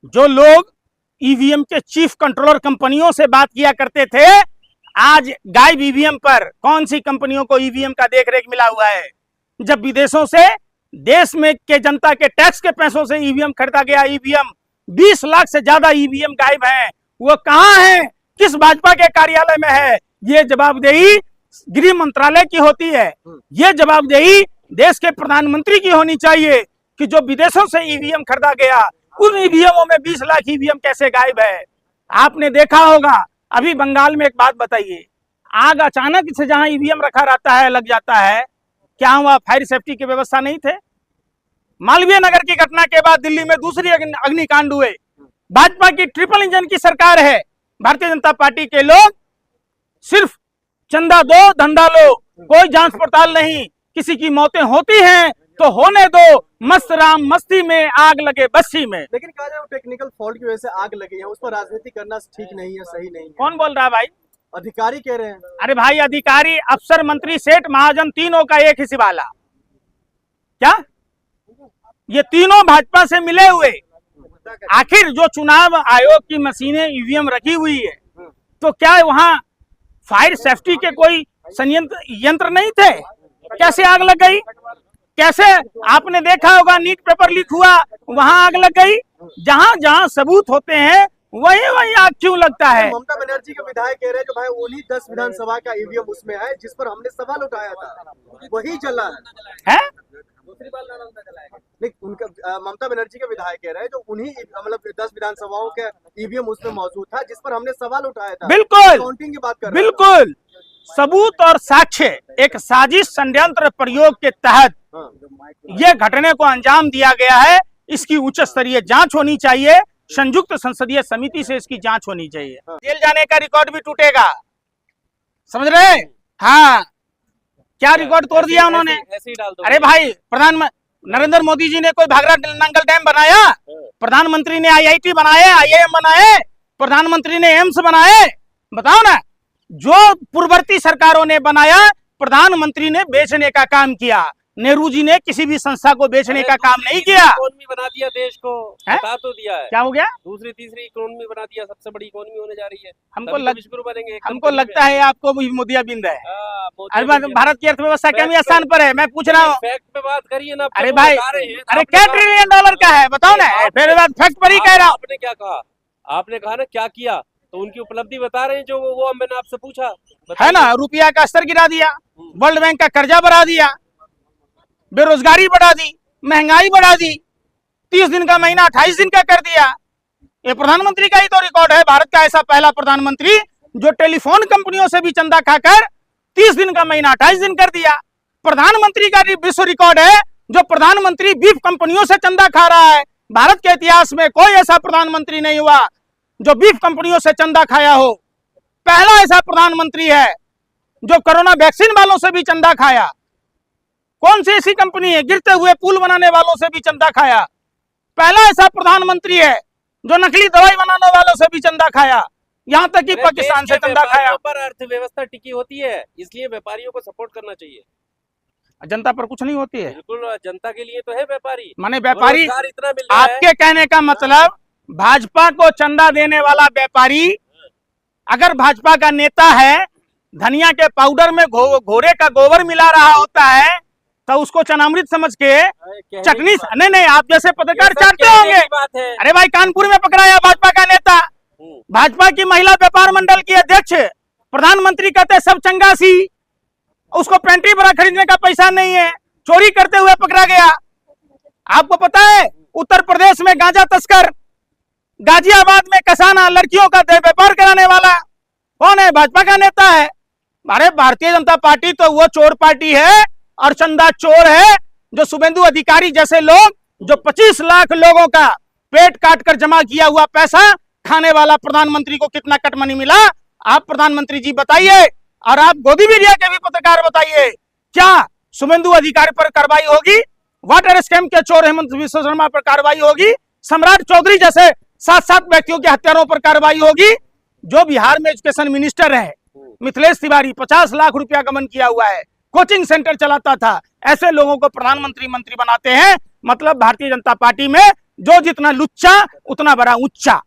जो लोग ईवीएम के चीफ कंट्रोलर कंपनियों से बात किया करते थे, आज गायब ईवीएम पर कौन सी कंपनियों को ईवीएम का देखरेख मिला हुआ है? जब विदेशों से देश में के जनता के टैक्स के पैसों से ईवीएम खरीदा गया, ईवीएम 20 लाख से ज्यादा ईवीएम गायब हैं। वो कहां है? किस भाजपा के कार्यालय में है? ये जवाबदेही गृह मंत्रालय की होती है। ये जवाबदेही देश के प्रधानमंत्री की होनी चाहिए कि जो विदेशों से ईवीएम खरीदा गया, उन ईवीएमों में 20 लाख ईवीएम कैसे गायब है? आपने देखा होगा, अभी बंगाल में एक बात बताइए, आग अचानक से जहां ईवीएम रखा रहता है लग जाता है, क्या वहां फायर सेफ्टी की व्यवस्था नहीं थे? मालवीय नगर की घटना के बाद दिल्ली में दूसरी अग्निकांड हुए। भाजपा की ट्रिपल इंजन की सरकार है। भारतीय जनता पार्टी के लोग सिर्फ चंदा दो, धंधा लो, कोई जांच पड़ताल नहीं। किसी की मौतें होती हैं तो होने दो, मस्त राम मस्ती में आग लगे बस्ती में। लेकिन कहा जाए टेक्निकल फॉल्ट की वजह से आग लगी है, उस पर राजनीति करना ठीक नहीं है, सही नहीं है। कौन बोल रहा है भाई? अधिकारी कह रहे हैं। अरे भाई, अधिकारी, अफसर, मंत्री, सेठ, महाजन, तीनों का एक ही सिवाला। क्या ये तीनों भाजपा से मिले हुए? आखिर जो चुनाव आयोग की मशीनें ईवीएम रखी हुई है, तो क्या वहां फायर सेफ्टी के कोई संयंत्र यंत्र नहीं थे? कैसे आग लग गई? कैसे? आपने देखा होगा, नीट पेपर लीक हुआ, वहां आग लग गई। जहां जहां सबूत होते हैं वही वही आग क्यों लगता है? ममता बनर्जी के विधायक कह रहे हैं जो भाई उन्हीं 10 विधानसभा का ईवीएम उसमें है जिस पर हमने सवाल उठाया था, वही जला है। दूसरी बार नहीं, उनका ममता बनर्जी के विधायक कह रहे हैं जो उन्हीं मतलब 10 विधानसभाओं के ईवीएम उसमें मौजूद था जिस पर हमने सवाल उठाया था। बिल्कुल काउंटिंग की बात कर रहे हैं। बिल्कुल, सबूत और साक्ष्य, एक साजिश षड्यंत्र प्रयोग के तहत ये घटने को अंजाम दिया गया है। इसकी उच्च स्तरीय जांच होनी चाहिए। संयुक्त संसदीय समिति से इसकी जांच होनी चाहिए। जेल जाने का रिकॉर्ड भी टूटेगा, समझ रहे? हाँ, क्या रिकॉर्ड तोड़ दिया उन्होंने? अरे भाई, प्रधानमंत्री नरेंद्र मोदी जी ने कोई भाखड़ा नंगल डैम बनाया? प्रधानमंत्री ने IIT बनाए, IIM बनाए, प्रधानमंत्री ने एम्स बनाए? बताओ ना। जो पूर्ववर्ती सरकारों ने बनाया, प्रधानमंत्री ने बेचने का काम किया। नेहरू जी ने किसी भी संस्था को बेचने का काम नहीं किया। इकोनॉमी बना दिया देश को, बता तो दिया है। क्या हो गया? दूसरी तीसरी इकोनॉमी बना दिया, सबसे बड़ी इकोनॉमी होने जा रही है। हमको लगता है आपको मोदियाबिंद है। अरे भारत की अर्थव्यवस्था क्या स्थान पर है? मैं पूछ रहा हूँ। फैक्ट पे बात करिए ना। अरे भाई, अरे क्या ट्रिलियन डॉलर का है बताओ ना। फिर बात फैक्ट पर ही कह रहा हूँ। आपने क्या कहा? आपने कहा ना क्या किया, तो उनकी उपलब्धि बता रहे हैं जो वो मैंने आपसे पूछा है ना। रुपया का स्तर गिरा दिया, वर्ल्ड बैंक का कर्जा बढ़ा दिया, बेरोजगारी बढ़ा दी, महंगाई बढ़ा दी, 30 दिन का महीना 28 दिन का कर दिया। ये प्रधानमंत्री का ही तो रिकॉर्ड है। भारत का ऐसा पहला प्रधानमंत्री जो टेलीफोन कंपनियों से भी चंदा खाकर 30 दिन का महीना 28 दिन कर दिया। प्रधानमंत्री का विश्व रिकॉर्ड है जो प्रधानमंत्री बीफ कंपनियों से चंदा खा रहा है। भारत के इतिहास में कोई ऐसा प्रधानमंत्री नहीं हुआ जो बीफ कंपनियों से चंदा खाया हो। पहला ऐसा प्रधानमंत्री है जो कोरोना वैक्सीन वालों से भी चंदा खाया। कौन सी ऐसी कंपनी है? गिरते हुए पुल बनाने वालों से भी चंदा खाया। पहला ऐसा प्रधानमंत्री है जो नकली दवाई बनाने वालों से भी चंदा खाया, यहाँ तक कि पाकिस्तान से चंदा खाया। पर अर्थव्यवस्था टिकी होती है, इसलिए व्यापारियों को सपोर्ट करना चाहिए। जनता पर कुछ नहीं होती है। बिल्कुल, जनता के लिए तो है व्यापारी। माने व्यापारी, इतना मिल रहा है। आपके कहने का मतलब भाजपा को चंदा देने वाला व्यापारी अगर भाजपा का नेता है, धनिया के पाउडर में घोड़े का गोबर मिला रहा होता है, तो उसको चनामृत समझ के चटनी नहीं, आप जैसे पत्रकार चाटते होंगे। अरे भाई, कानपुर में पकड़ाया भाजपा का नेता, भाजपा की महिला व्यापार मंडल की अध्यक्ष, प्रधानमंत्री कहते सब चंगासी, उसको पेंट्री बड़ा खरीदने का पैसा नहीं है, चोरी करते हुए पकड़ा गया। आपको पता है उत्तर प्रदेश में गांजा तस्कर, गाजियाबाद में कसाना, लड़कियों का व्यापार कराने वाला कौन है? भाजपा का नेता है। अरे भारतीय जनता पार्टी तो वो चोर पार्टी है और चंदा चोर है जो शुभेंदु अधिकारी जैसे लोग, जो 25 लाख लोगों का पेट काट कर जमा किया हुआ पैसा खाने वाला प्रधानमंत्री को कितना कटमनी मिला? आप प्रधानमंत्री जी बताइए, और आप गोदी मीडिया के भी पत्रकार बताइए, क्या शुभेंदु अधिकारी पर कार्रवाई होगी? वाटर स्कैम के चोर हेमंत विश्व शर्मा पर कार्रवाई होगी? सम्राट चौधरी जैसे 7 व्यक्तियों के हत्यारों पर कार्रवाई होगी? जो बिहार में एजुकेशन मिनिस्टर है मिथिलेश तिवारी, 50 लाख रुपया गबन किया हुआ है, कोचिंग सेंटर चलाता था, ऐसे लोगों को प्रधानमंत्री मंत्री बनाते हैं। मतलब भारतीय जनता पार्टी में जो जितना लुच्चा उतना बड़ा उच्चा।